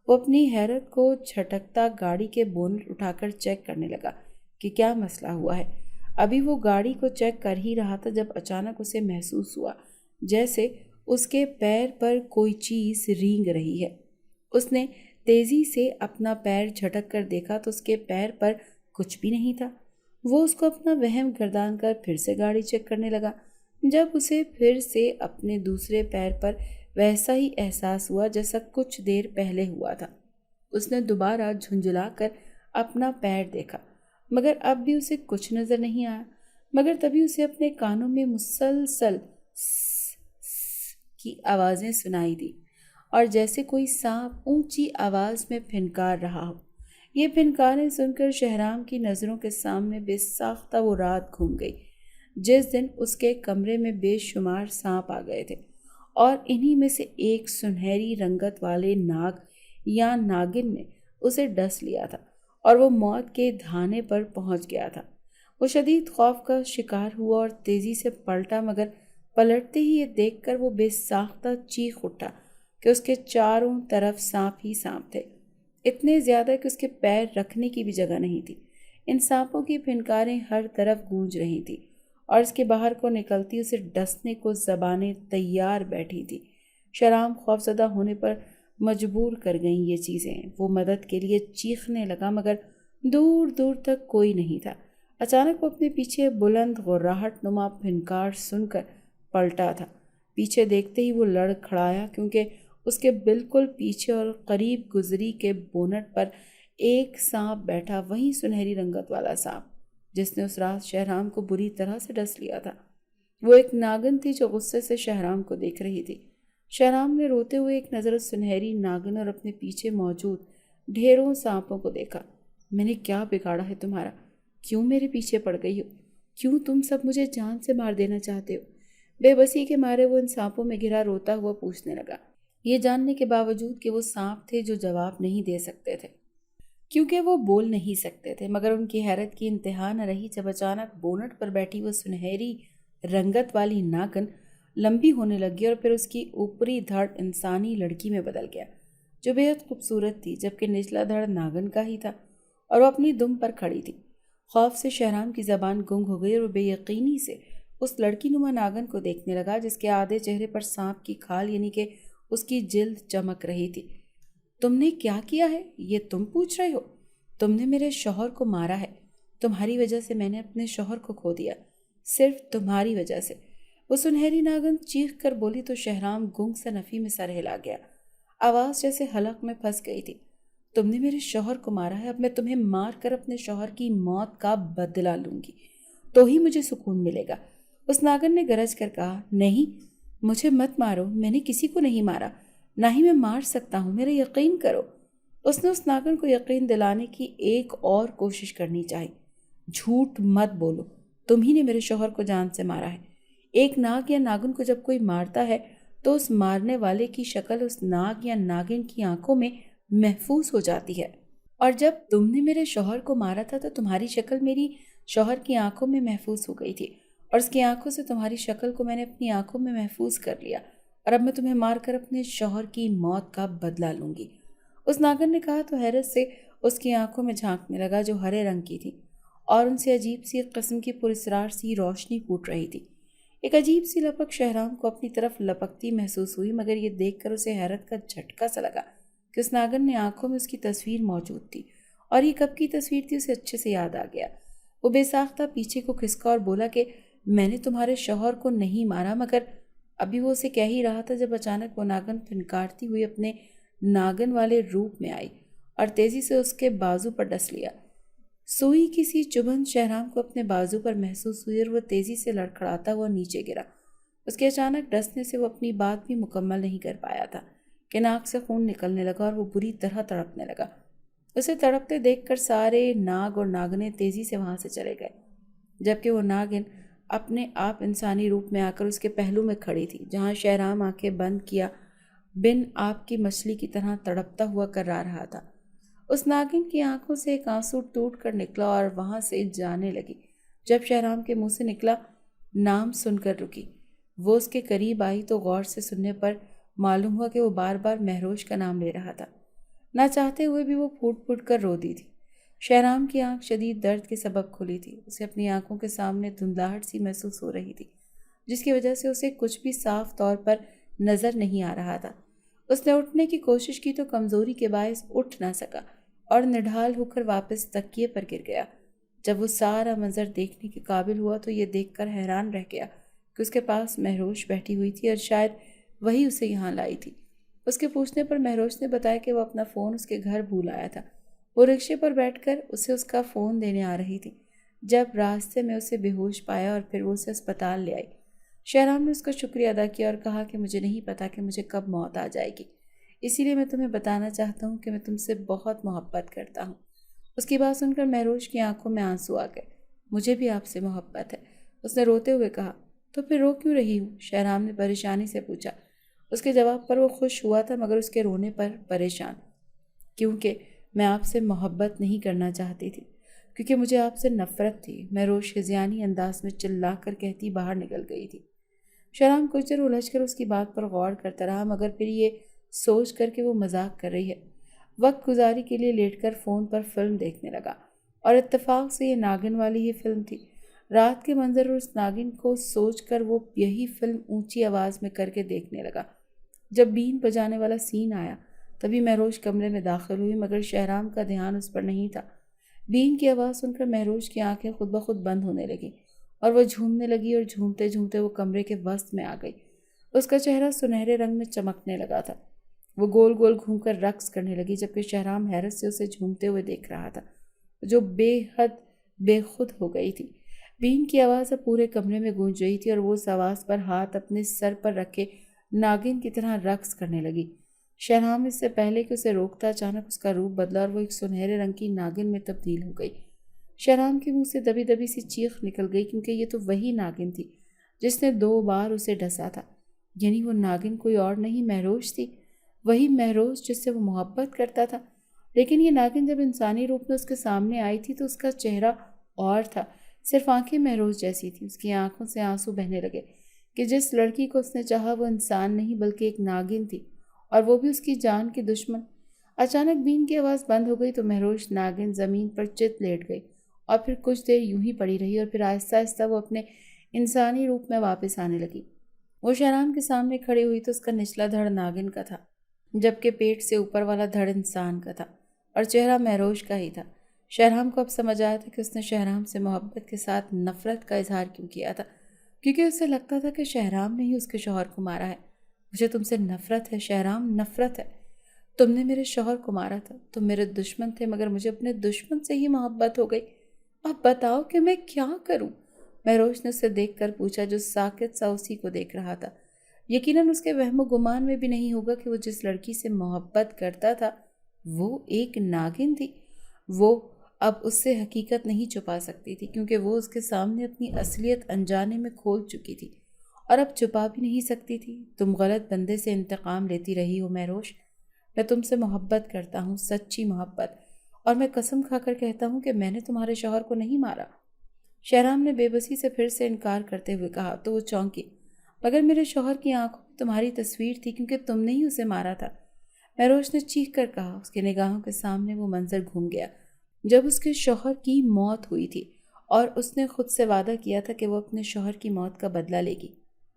S1: وہ اپنی حیرت کو جھٹکتا گاڑی کے بونٹ اٹھا کر چیک کرنے لگا کہ کیا مسئلہ ہوا ہے۔ ابھی وہ گاڑی کو چیک کر ہی رہا تھا جب اچانک اسے محسوس ہوا جیسے اس کے پیر پر کوئی چیز رینگ رہی ہے۔ اس نے تیزی سے اپنا پیر جھٹک کر دیکھا تو اس کے پیر پر کچھ بھی نہیں تھا۔ وہ اس کو اپنا وہم گردان کر پھر سے گاڑی چیک کرنے لگا۔ جب اسے پھر سے اپنے دوسرے پیر پر ویسا ہی احساس ہوا جیسا کچھ دیر پہلے ہوا تھا، اس نے دوبارہ جھنجھلا کر اپنا پیر دیکھا، مگر اب بھی اسے کچھ نظر نہیں آیا۔ مگر تبھی اسے اپنے کانوں میں مسلسل کی آوازیں سنائی دی، اور جیسے کوئی سانپ اونچی آواز میں پھنکار رہا ہو۔ یہ پھنکاریں سن کر شہرام کی نظروں کے سامنے بے ساختہ وہ رات گھوم گئی جس دن اس کے کمرے میں بے شمار سانپ آ گئے تھے، اور انہی میں سے ایک سنہری رنگت والے ناگ یا ناگن نے اسے ڈس لیا تھا اور وہ موت کے دھانے پر پہنچ گیا تھا۔ وہ شدید خوف کا شکار ہوا اور تیزی سے پلٹا، مگر پلٹتے ہی یہ دیکھ کر وہ بے ساختہ چیخ اٹھا کہ اس کے چاروں طرف سانپ ہی سانپ تھے، اتنے زیادہ کہ اس کے پیر رکھنے کی بھی جگہ نہیں تھی۔ ان سانپوں کی پھنکاریں ہر طرف گونج رہی تھی اور اس کے باہر کو نکلتی اسے ڈسنے کو زبانیں تیار بیٹھی تھی۔ شہرام خوفزدہ ہونے پر مجبور کر گئیں یہ چیزیں۔ وہ مدد کے لیے چیخنے لگا مگر دور دور تک کوئی نہیں تھا۔ اچانک وہ اپنے پیچھے بلند غراہٹ نما پھنکار سن کر پلٹا تھا۔ پیچھے دیکھتے ہی وہ لڑ کھڑایا، کیونکہ اس کے بالکل پیچھے اور قریب گزری کے بونٹ پر ایک سانپ بیٹھا، وہی سنہری رنگت والا سانپ جس نے اس رات شہرام کو بری طرح سے ڈس لیا تھا۔ وہ ایک ناگن تھی جو غصے سے شہرام کو دیکھ رہی تھی۔ شہرام نے روتے ہوئے ایک نظر اس سنہری ناگن اور اپنے پیچھے موجود ڈھیروں سانپوں کو دیکھا۔ میں نے کیا بگاڑا ہے تمہارا؟ کیوں میرے پیچھے پڑ گئی ہو؟ کیوں تم سب مجھے جان سے مار دینا چاہتے ہو؟ بے بسی کے مارے وہ ان سانپوں میں گھرا روتا ہوا پوچھنے لگا، یہ جاننے کے باوجود کہ وہ سانپ تھے جو جواب نہیں دے سکتے تھے کیونکہ وہ بول نہیں سکتے تھے۔ مگر ان کی حیرت کی انتہا نہ رہی جب اچانک بونٹ پر بیٹھی وہ سنہری رنگت والی ناگن لمبی ہونے لگی اور پھر اس کی اوپری دھڑ انسانی لڑکی میں بدل گیا جو بے حد خوبصورت تھی، جبکہ نچلا دھڑ ناگن کا ہی تھا اور وہ اپنی دم پر کھڑی تھی۔ خوف سے شہرام کی زبان گنگ ہو گئی اور وہ بے یقینی سے اس لڑکی نما ناگن کو دیکھنے لگا جس کے آدھے چہرے پر سانپ کی کھال یعنی کہ اس کی جلد چمک رہی تھی۔ تم نے کیا کیا ہے؟ یہ تم پوچھ رہے ہو؟ تم نے میرے شوہر کو مارا ہے۔ تمہاری وجہ سے میں نے اپنے شوہر کو کھو دیا، صرف تمہاری وجہ سے، وہ سنہری ناگن چیخ کر بولی تو شہرام گنگ سا نفی میں سر ہلا گیا، آواز جیسے حلق میں پھنس گئی تھی۔ تم نے میرے شوہر کو مارا ہے، اب میں تمہیں مار کر اپنے شوہر کی موت کا بدلہ لوں گی، تو ہی مجھے سکون ملے گا۔ اس ناگن نے گرج کر کہا، نہیں، مجھے مت مارو، میں نے کسی کو نہیں مارا، نہ ہی میں مار سکتا ہوں، میرا یقین کرو۔ اس نے اس ناگن کو یقین دلانے کی ایک اور کوشش کرنی چاہی۔ جھوٹ مت بولو، تم ہی نے میرے شوہر کو جان سے مارا ہے۔ ایک ناگ یا ناگن کو جب کوئی مارتا ہے تو اس مارنے والے کی شکل اس ناگ یا ناگن کی آنکھوں میں محفوظ ہو جاتی ہے، اور جب تم نے میرے شوہر کو مارا تھا تو تمہاری شکل میری شوہر کی آنکھوں میں محفوظ ہو گئی تھی، اور اس کی آنکھوں سے تمہاری شکل کو میں نے اپنی آنکھوں میں محفوظ کر لیا، اور اب میں تمہیں مار کر اپنے شوہر کی موت کا بدلہ لوں گی۔ اس ناگن نے کہا تو حیرت سے اس کی آنکھوں میں جھانکنے لگا جو ہرے رنگ کی تھی اور ان سے عجیب سی ایک قسم کی پراسرار سی روشنی پھوٹ رہی تھی۔ ایک عجیب سی لپک شہرام کو اپنی طرف لپکتی محسوس ہوئی، مگر یہ دیکھ کر اسے حیرت کا جھٹکا سا لگا کہ اس ناگن نے آنکھوں میں اس کی تصویر موجود تھی، اور یہ کب کی تصویر تھی اسے اچھے سے یاد آ گیا۔ وہ بے ساختہ پیچھے کو کھسکا اور بولا کہ میں نے تمہارے شوہر کو نہیں مارا، مگر ابھی وہ اسے کہہ ہی رہا تھا جب اچانک وہ ناگن پھنکارتی ہوئی اپنے ناگن والے روپ میں آئی اور تیزی سے اس کے بازو پر ڈس لیا۔ سوئی کی سی چبھن شہرام کو اپنے بازو پر محسوس ہوئی اور وہ تیزی سے لڑکھڑاتا ہوا نیچے گرا۔ اس کے اچانک ڈسنے سے وہ اپنی بات بھی مکمل نہیں کر پایا تھا کہ ناک سے خون نکلنے لگا اور وہ بری طرح تڑپنے لگا۔ اسے تڑپتے دیکھ کر سارے ناگ اور ناگنیں تیزی سے وہاں سے چلے گئے، جبکہ وہ ناگن اپنے آپ انسانی روپ میں آ کر اس کے پہلو میں کھڑی تھی، جہاں شہرام آنکھیں بند کیا بن آپ کی مچھلی کی طرح تڑپتا ہوا کرا رہا تھا۔ اس ناگن کی آنکھوں سے ایک آنسو ٹوٹ کر نکلا اور وہاں سے جانے لگی۔ جب شہرام کے منہ سے نکلا نام سن کر رکی۔ وہ اس کے قریب آئی تو غور سے سننے پر معلوم ہوا کہ وہ بار بار مہروش کا نام لے رہا تھا۔ نہ چاہتے ہوئے بھی وہ پھوٹ پھوٹ کر رو دی تھی۔ شہرام کی آنکھ شدید درد کے سبب کھلی تھی۔ اسے اپنی آنکھوں کے سامنے دھندلاہٹ سی محسوس ہو رہی تھی، جس کی وجہ سے اسے کچھ بھی صاف طور پر نظر نہیں آ رہا تھا۔ اس نے اٹھنے کی کوشش کی تو کمزوری کے باعث اٹھ نہ سکا اور نڈھال ہو کر واپس تکیے پر گر گیا۔ جب وہ سارا منظر دیکھنے کے قابل ہوا تو یہ دیکھ کر حیران رہ گیا کہ اس کے پاس مہروش بیٹھی ہوئی تھی اور شاید وہی اسے یہاں لائی تھی۔ اس کے پوچھنے پر مہروش نے بتایا کہ وہ اپنا فون اس کے گھر بھول آیا تھا۔ وہ رکشے پر بیٹھ کر اسے اس کا فون دینے آ رہی تھی جب راستے میں اسے بے ہوش پایا اور پھر وہ اسے اسپتال لے آئی۔ شہرام نے اس کا شکریہ ادا کیا اور کہا کہ مجھے نہیں پتا کہ مجھے کب موت آ جائے گی، اسی لیے میں تمہیں بتانا چاہتا ہوں کہ میں تم سے بہت محبت کرتا ہوں۔ اس کی بات سن کر مہروش کی آنکھوں میں آنسو آ گئے۔ مجھے بھی آپ سے محبت ہے، اس نے روتے ہوئے کہا۔ تو پھر رو کیوں رہی ہوں؟ شہرام نے پریشانی سے پوچھا۔ اس کے جواب پر وہ خوش ہوا تھا مگر اس کے رونے پر پریشان، کیونکہ میں آپ سے محبت نہیں کرنا چاہتی تھی، کیونکہ مجھے آپ سے نفرت تھی، مہروش ہذیانی انداز میں چلا کر کہتی باہر نکل گئی تھی۔ شہرام کچھ دیر الجھ کر اس کی بات پر غور کرتا رہا مگر پھر یہ سوچ کر کہ وہ مذاق کر رہی ہے، وقت گزاری کے لیے لیٹ کر فون پر فلم دیکھنے لگا، اور اتفاق سے یہ ناگن والی ہی فلم تھی۔ رات کے منظر اور اس ناگن کو سوچ کر وہ یہی فلم اونچی آواز میں کر کے دیکھنے لگا۔ جب بین بجانے والا سین آیا تبھی مہروش کمرے میں داخل ہوئی مگر شہرام کا دھیان اس پر نہیں تھا۔ بین کی آواز سن کر مہروش کی آنکھیں خود بخود بند ہونے لگیں اور وہ جھومنے لگی، اور جھومتے جھومتے وہ کمرے کے وسط میں آ گئی۔ اس کا چہرہ سنہرے رنگ میں چمکنے لگا تھا۔ وہ گول گول گھوم کر رقص کرنے لگی جبکہ شہرام حیرت سے اسے جھومتے ہوئے دیکھ رہا تھا، جو بے حد بے خود ہو گئی تھی۔ بین کی آواز اب پورے کمرے میں گونج رہی تھی اور وہ اس آواز پر ہاتھ اپنے سر پر رکھے ناگن کی طرح رقص کرنے لگی۔ شہرام اس سے پہلے کہ اسے روکتا اچانک اس کا روپ بدلا اور وہ ایک سنہرے رنگ کی ناگن میں تبدیل ہو گئی۔ شہرام کے منہ سے دبی دبی سی چیخ نکل گئی کیونکہ یہ تو وہی ناگن تھی جس نے 2 بار اسے ڈسا تھا، یعنی وہ ناگن کوئی اور نہیں مہروش تھی، وہی مہروش جس سے وہ محبت کرتا تھا۔ لیکن یہ ناگن جب انسانی روپ میں اس کے سامنے آئی تھی تو اس کا چہرہ اور تھا، صرف آنکھیں مہروش جیسی تھی۔ اس کی آنکھوں سے آنسو بہنے لگے کہ جس لڑکی کو اس نے چاہا وہ انسان نہیں بلکہ ایک ناگن تھی، اور وہ بھی اس کی جان کی دشمن۔ اچانک بین کی آواز بند ہو گئی تو مہروش ناگن زمین پر چت لیٹ گئی اور پھر کچھ دیر یوں ہی پڑی رہی، اور پھر آہستہ آہستہ وہ اپنے انسانی روپ میں واپس آنے لگی۔ وہ شہرام کے سامنے کھڑی ہوئی تو اس کا نچلا دھڑ ناگن کا تھا جبکہ پیٹ سے اوپر والا دھڑ انسان کا تھا، اور چہرہ مہروش کا ہی تھا۔ شہرام کو اب سمجھ آیا تھا کہ اس نے شہرام سے محبت کے ساتھ نفرت کا اظہار کیوں کیا تھا، کیونکہ اسے لگتا تھا کہ شہرام نے ہی اس کے شوہر کو مارا ہے۔ مجھے تم سے نفرت ہے شہرام، نفرت ہے۔ تم نے میرے شوہر کو مارا تھا، تم میرے دشمن تھے مگر مجھے اپنے دشمن سے ہی محبت ہو گئی۔ اب بتاؤ کہ میں کیا کروں؟ مہروش نے اسے دیکھ کر پوچھا جو ساکت سا اسی کو دیکھ رہا تھا۔ یقیناً اس کے وہم و گمان میں بھی نہیں ہوگا کہ وہ جس لڑکی سے محبت کرتا تھا وہ ایک ناگن تھی۔ وہ اب اس سے حقیقت نہیں چھپا سکتی تھی کیونکہ وہ اس کے سامنے اپنی اصلیت انجانے میں کھول چکی تھی اور اب چھپا بھی نہیں سکتی تھی۔ تم غلط بندے سے انتقام لیتی رہی ہو مہروش، میں تم سے محبت کرتا ہوں، سچی محبت، اور میں قسم کھا کر کہتا ہوں کہ میں نے تمہارے شوہر کو نہیں مارا۔ شہرام نے بے بسی سے پھر سے انکار کرتے ہوئے کہا تو وہ چونکی، مگر میرے شوہر کی آنکھوں میں تمہاری تصویر تھی کیونکہ تم نے ہی اسے مارا تھا، مہروش نے چیخ کر کہا۔ اس کے نگاہوں کے سامنے وہ منظر گھوم گیا جب اس کے شوہر کی موت ہوئی تھی اور اس نے خود سے وعدہ کیا تھا کہ وہ اپنے شوہر کی موت کا بدلہ لے گی۔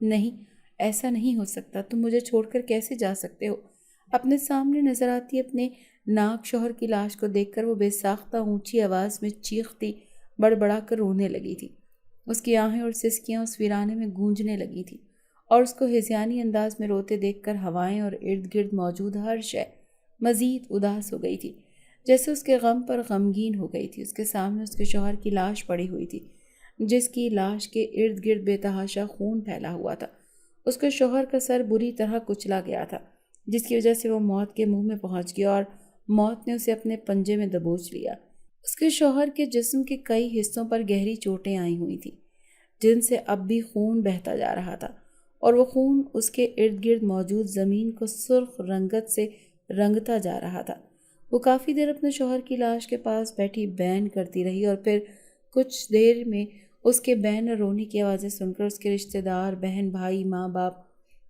S1: نہیں، ایسا نہیں ہو سکتا، تم مجھے چھوڑ کر کیسے جا سکتے ہو؟ اپنے سامنے نظر آتی اپنے ناک شوہر کی لاش کو دیکھ کر وہ بے ساختہ اونچی آواز میں چیختی بڑبڑا کر رونے لگی تھی۔ اس کی آہیں اور سسکیاں اس ویرانے میں گونجنے لگی تھی اور اس کو ہذیانی انداز میں روتے دیکھ کر ہوائیں اور ارد گرد موجود ہر شے مزید اداس ہو گئی تھی، جیسے اس کے غم پر غمگین ہو گئی تھی۔ اس کے سامنے اس کے شوہر کی لاش پڑی ہوئی تھی جس کی لاش کے ارد گرد بے تحاشا خون پھیلا ہوا تھا۔ اس کے شوہر کا سر بری طرح کچلا گیا تھا جس کی وجہ سے وہ موت کے منہ میں پہنچ گیا اور موت نے اسے اپنے پنجے میں دبوچ لیا۔ اس کے شوہر کے جسم کے کئی حصوں پر گہری چوٹیں آئی ہوئی تھیں جن سے اب بھی خون بہتا جا رہا تھا، اور وہ خون اس کے ارد گرد موجود زمین کو سرخ رنگت سے رنگتا جا رہا تھا۔ وہ کافی دیر اپنے شوہر کی لاش کے پاس بیٹھی بین کرتی رہی اور پھر کچھ دیر میں اس کے بین اور رونے کی آوازیں سن کر اس کے رشتہ دار، بہن بھائی، ماں باپ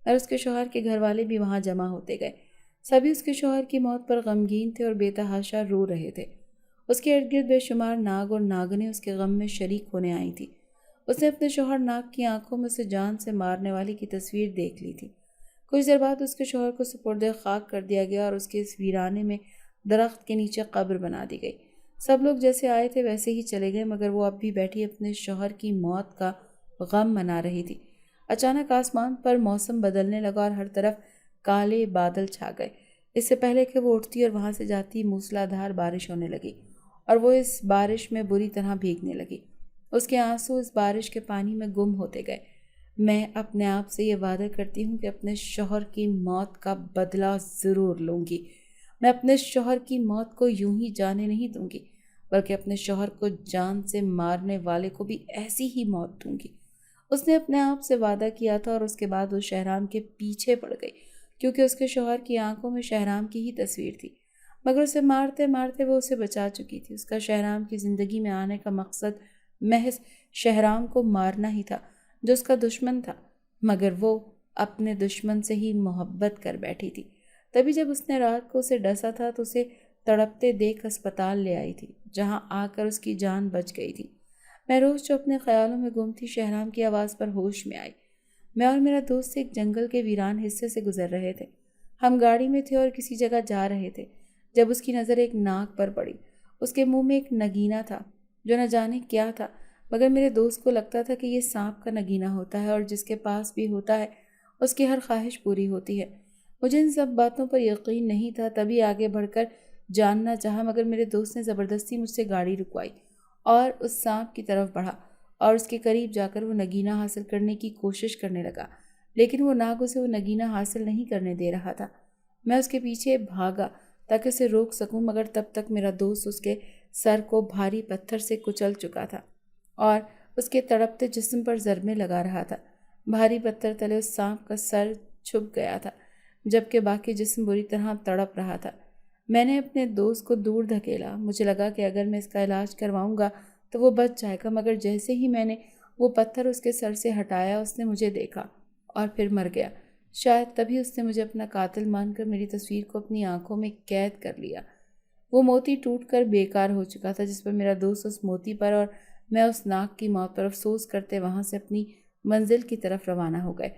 S1: اور اس کے شوہر کے گھر والے بھی وہاں جمع ہوتے گئے۔ سبھی اس کے شوہر کی موت پر غمگین تھے اور بے تحاشا رو رہے تھے۔ اس کے ارد گرد بے شمار ناگ اور ناگنیں اس کے غم میں شریک ہونے آئی تھیں۔ اس نے اپنے شوہر ناگ کی آنکھوں میں اسے جان سے مارنے والی کی تصویر دیکھ لی تھی۔ کچھ دیر بعد اس کے شوہر کو سپرد خاک کر دیا گیا اور اس کے اس ویرانے میں درخت کے نیچے قبر بنا دی گئی۔ سب لوگ جیسے آئے تھے ویسے ہی چلے گئے مگر وہ اب بھی بیٹھی اپنے شوہر کی موت کا غم منا رہی تھی۔ اچانک آسمان پر موسم بدلنے لگا اور ہر طرف کالے بادل چھا گئے۔ اس سے پہلے کہ وہ اٹھتی اور وہاں سے جاتی موسلا دھار بارش ہونے لگی اور وہ اس بارش میں بری طرح بھیگنے لگی۔ اس کے آنسو اس بارش کے پانی میں گم ہوتے گئے۔ میں اپنے آپ سے یہ وعدہ کرتی ہوں کہ اپنے شوہر کی موت کا بدلہ ضرور لوں گی۔ میں اپنے شوہر کی موت کو یوں ہی جانے نہیں دوں گی بلکہ اپنے شوہر کو جان سے مارنے والے کو بھی ایسی ہی موت دوں گی۔ اس نے اپنے آپ سے وعدہ کیا تھا اور اس کے بعد وہ شہرام کے پیچھے پڑ گئی کیونکہ اس کے شوہر کی آنکھوں میں شہرام کی ہی تصویر تھی، مگر اسے مارتے مارتے وہ اسے بچا چکی تھی۔ اس کا شہرام کی زندگی میں آنے کا مقصد محض شہرام کو مارنا ہی تھا جو اس کا دشمن تھا، مگر وہ اپنے دشمن سے ہی محبت کر بیٹھی تھی۔ تبھی جب اس نے رات کو اسے ڈسا تھا تو اسے تڑپتے دیکھ اسپتال لے آئی تھی، جہاں آ کر اس کی جان بچ گئی تھی۔ مہروش جو اپنے خیالوں میں گم تھی، شہرام کی آواز پر ہوش میں آئی۔ میں اور میرا دوست ایک جنگل کے ویران حصے سے گزر رہے تھے۔ ہم گاڑی میں تھے اور کسی جگہ جا رہے تھے جب اس کی نظر ایک ناک پر پڑی۔ اس کے منہ میں ایک نگینہ تھا جو نہ جانے کیا تھا، مگر میرے دوست کو لگتا تھا کہ یہ سانپ کا نگینہ ہوتا ہے اور جس کے پاس بھی ہوتا ہے اس کی ہر خواہش پوری ہوتی ہے۔ مجھے ان سب باتوں پر یقین نہیں تھا، تبھی آگے بڑھ کر جاننا چاہا، مگر میرے دوست نے زبردستی مجھ سے گاڑی رکوائی اور اس سانپ کی طرف بڑھا اور اس کے قریب جا کر وہ نگینہ حاصل کرنے کی کوشش کرنے لگا، لیکن وہ ناگ اسے وہ نگینہ حاصل نہیں کرنے دے رہا تھا۔ میں اس کے پیچھے بھاگا تاکہ اسے روک سکوں، مگر تب تک میرا دوست اس کے سر کو بھاری پتھر سے کچل چکا تھا اور اس کے تڑپتے جسم پر ضربیں لگا رہا تھا۔ بھاری پتھر تلے اس سانپ کا سر چھپ گیا تھا، جبکہ باقی جسم بری طرح تڑپ رہا تھا۔ میں نے اپنے دوست کو دور دھکیلا۔ مجھے لگا کہ اگر میں اس کا علاج کرواؤں گا تو وہ بچ جائے گا، مگر جیسے ہی میں نے وہ پتھر اس کے سر سے ہٹایا اس نے مجھے دیکھا اور پھر مر گیا۔ شاید تبھی اس نے مجھے اپنا قاتل مان کر میری تصویر کو اپنی آنکھوں میں قید کر لیا۔ وہ موتی ٹوٹ کر بیکار ہو چکا تھا، جس پر میرا دوست اس موتی پر اور میں اس ناک کی موت پر افسوس کرتے وہاں سے اپنی منزل کی طرف روانہ ہو گئے۔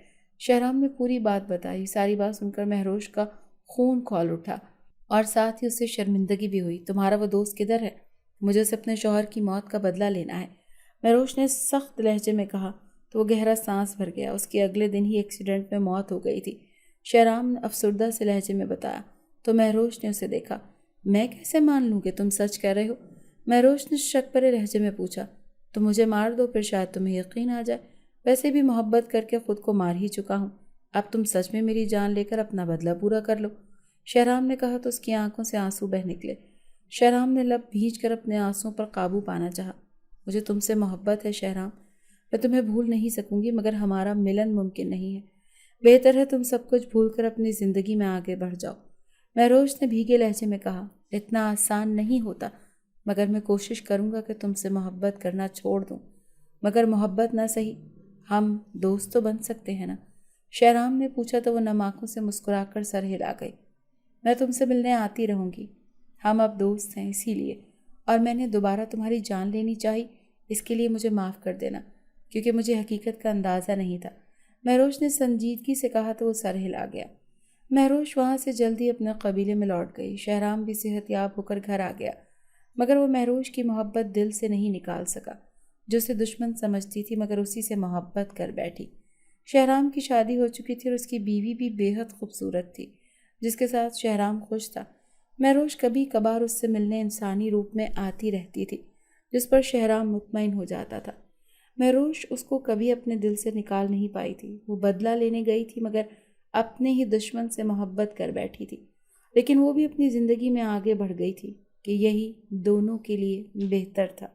S1: شہرام نے پوری بات بتائی۔ ساری بات سن کر مہروش کا خون کھول اٹھا اور ساتھ ہی اسے شرمندگی بھی ہوئی۔ تمہارا وہ دوست کدھر ہے؟ مجھے اسے اپنے شوہر کی موت کا بدلہ لینا ہے، مہروش نے سخت لہجے میں کہا تو وہ گہرا سانس بھر گیا۔ اس کی اگلے دن ہی ایکسیڈنٹ میں موت ہو گئی تھی، شہرام نے افسردہ سے لہجے میں بتایا۔ تو مہروش نے اسے دیکھا۔ میں کیسے مان لوں کہ تم سچ کہہ رہے ہو؟ مہروش نے شک بھرے لہجے میں پوچھا۔ تو مجھے مار دو، پھر شاید تمہیں یقین آ جائے۔ ویسے بھی محبت کر کے خود کو مار ہی چکا ہوں، اب تم سچ میں میری جان لے کر اپنا بدلہ پورا کر لو، شہرام نے کہا تو اس کی آنکھوں سے آنسو بہہ نکلے۔ شہرام نے لب بھینچ کر اپنے آنسوؤں پر قابو پانا چاہا۔ مجھے تم سے محبت ہے شہرام، میں تمہیں بھول نہیں سکوں گی، مگر ہمارا ملن ممکن نہیں ہے۔ بہتر ہے تم سب کچھ بھول کر اپنی زندگی میں آگے بڑھ جاؤ، مہروش نے بھیگے لہجے میں کہا۔ اتنا آسان نہیں ہوتا، مگر میں کوشش کروں گا کہ تم سے محبت کرنا چھوڑ دوں، مگر محبت نہ صحیح، ہم دوست تو بن سکتے ہیں نا؟ شہرام نے پوچھا تو وہ نم آنکھوں سے مسکرا کر سر ہلا گئی۔ میں تم سے ملنے آتی رہوں گی، ہم اب دوست ہیں اسی لیے، اور میں نے دوبارہ تمہاری جان لینی چاہی، اس کے لیے مجھے معاف کر دینا، کیونکہ مجھے حقیقت کا اندازہ نہیں تھا، مہروش نے سنجیدگی سے کہا تو وہ سر ہلا گیا۔ مہروش وہاں سے جلدی اپنے قبیلے میں لوٹ گئی۔ شہرام بھی صحت یاب ہو کر گھر آ گیا، مگر وہ مہروش کی محبت دل سے نہیں نکال سکا، جو اسے دشمن سمجھتی تھی، مگر اسی سے محبت کر بیٹھی۔ شہرام کی شادی ہو چکی تھی اور اس کی بیوی بھی بے حد خوبصورت تھی، جس کے ساتھ شہرام خوش تھا۔ مہروش کبھی کبھار اس سے ملنے انسانی روپ میں آتی رہتی تھی، جس پر شہرام مطمئن ہو جاتا تھا۔ مہروش اس کو کبھی اپنے دل سے نکال نہیں پائی تھی۔ وہ بدلہ لینے گئی تھی، مگر اپنے ہی دشمن سے محبت کر بیٹھی تھی، لیکن وہ بھی اپنی زندگی میں آگے بڑھ گئی تھی کہ یہی دونوں کے لیے بہتر تھا۔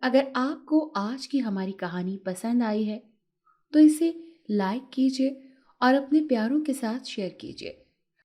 S2: اگر آپ کو آج کی ہماری کہانی پسند آئی ہے تو اسے لائک کیجیے اور اپنے پیاروں کے ساتھ شیئر کیجیے۔